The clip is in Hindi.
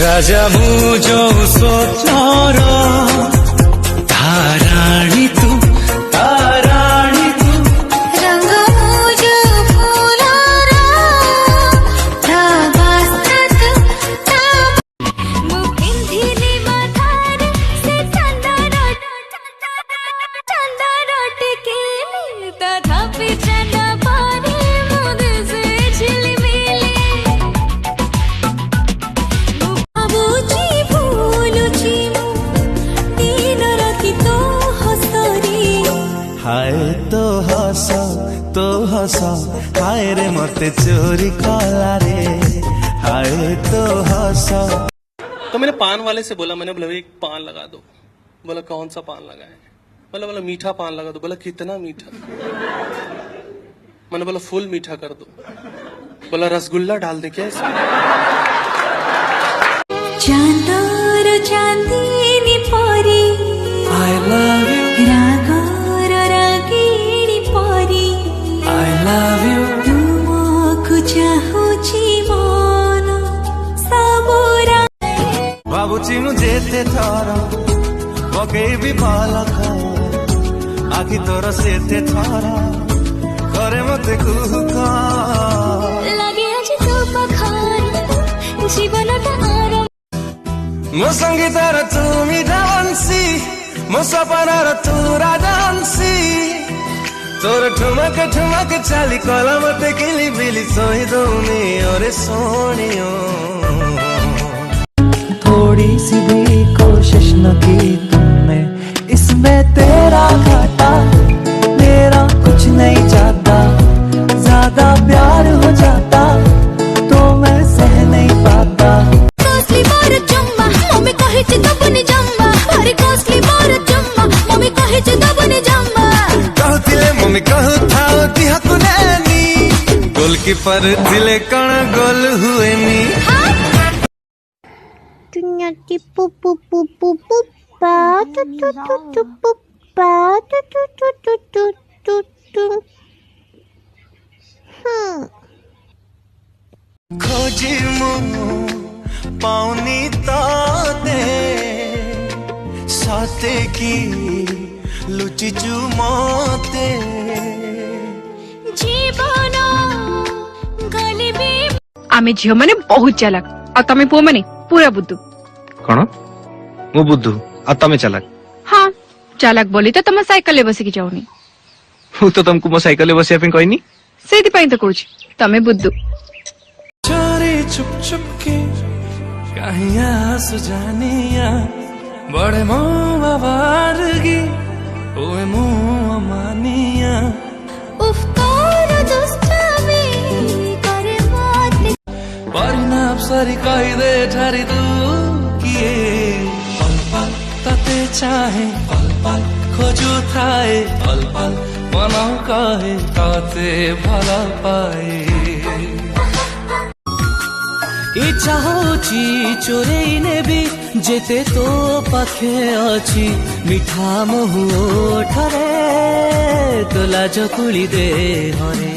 राजा मु जो स्वप्नर धाराणी तू ताराणी तू रंग मुझो फूलर धागास्त्रत मु पिंधिली माथार से चंदन टिकेली तथापि चना पानी मुद से झिलमिली बाबूजी भूलुची मु दिन राति तो हसरी हाय तो हस हाय रे मते चोरी कला रे हाय तो हस। तो मैंने पान वाले से बोला, मैंने बोला एक पान लगा दो। बोला कौन सा पान लगाए? बोला मीठा पान लगा दो। बोला कितना मीठा? मैंने बोला फुल मीठा कर दो। बोला रसगुल्ला डाल दे क्या इसमें? चांदर चांदनी परी आई लव यू रागर रागिणी परी आई लव यू तुमको चाहूची मन सबुरा भाବୁଛି ମୁଁ ଯେତେ ଥର ପକେଇବି ପଲକ ଆଖି ତୋର ସେତେ ଥର କରେ ମତେ କୁହୁକ लगे आज तो पखार जीवनटा आरंभ ମୋ ସଙ୍ଗୀତର ତୁମି ଡାନ୍ସି ମୋ ସପନର ତୁ ରାଜହଂସି ତୋର ଠୁମକ ଚାଲି କଲ ମତେ କିଲି ବିଲି ଶୋଇ ଦଉନି ଅରେ ସୋଣିଓ। थोड़ी सी भी कोशिश न की तुमने इसमें तेरा घाटा मेरा कुछ नहीं जाता ज्यादा प्यार हो जाता तो मैं सह नहीं पाता। कॉस्टली बार जम्मा मम्मी कहे च दबनी जम्मा भारी कॉस्टली बार जम्मा मम्मी कहे च दबनी जम्मा कहतिले मम्मी कहूथाओ दिहकु नेनी गोलकीपर दिले कण गोल हुएनी। दुनिया की पु पु पु पु पु पा तु तु तु तु पु पा तु तु तु तु तु तु तु खोजी मु पाउनी ताते साथे की लुचि चुमाते जीवन गलिबी आमे झियो माने बहुत चालाक आ तमे पुओ माने पूरा बुद्धू। कौन मु बुद्धू आ तमे चालाक? हाँ चालाक बोली तो तुम साइकिल बसिकी जाऊनी। मु तो तुमको मो साइकिल बसिया पे कहनी सेति पई तो कहूची तमे बुद्धू। चोरी चुप चुप के कहीं आंसू जानिया बड़े मुँह बारगी ओए मुँह मानिया उफ्तार दुष्टमी करे बात परिणाम सरी कही दे ठारी तू किए पल पल तते चाहे पल पल खोजू थाए पल पल मनो कहे ताते भला पाए। इच्छा होची चोरेई नेबी जेते तो पाखे अछि मिठा महु ठरे तो लाज कुली दे हरे।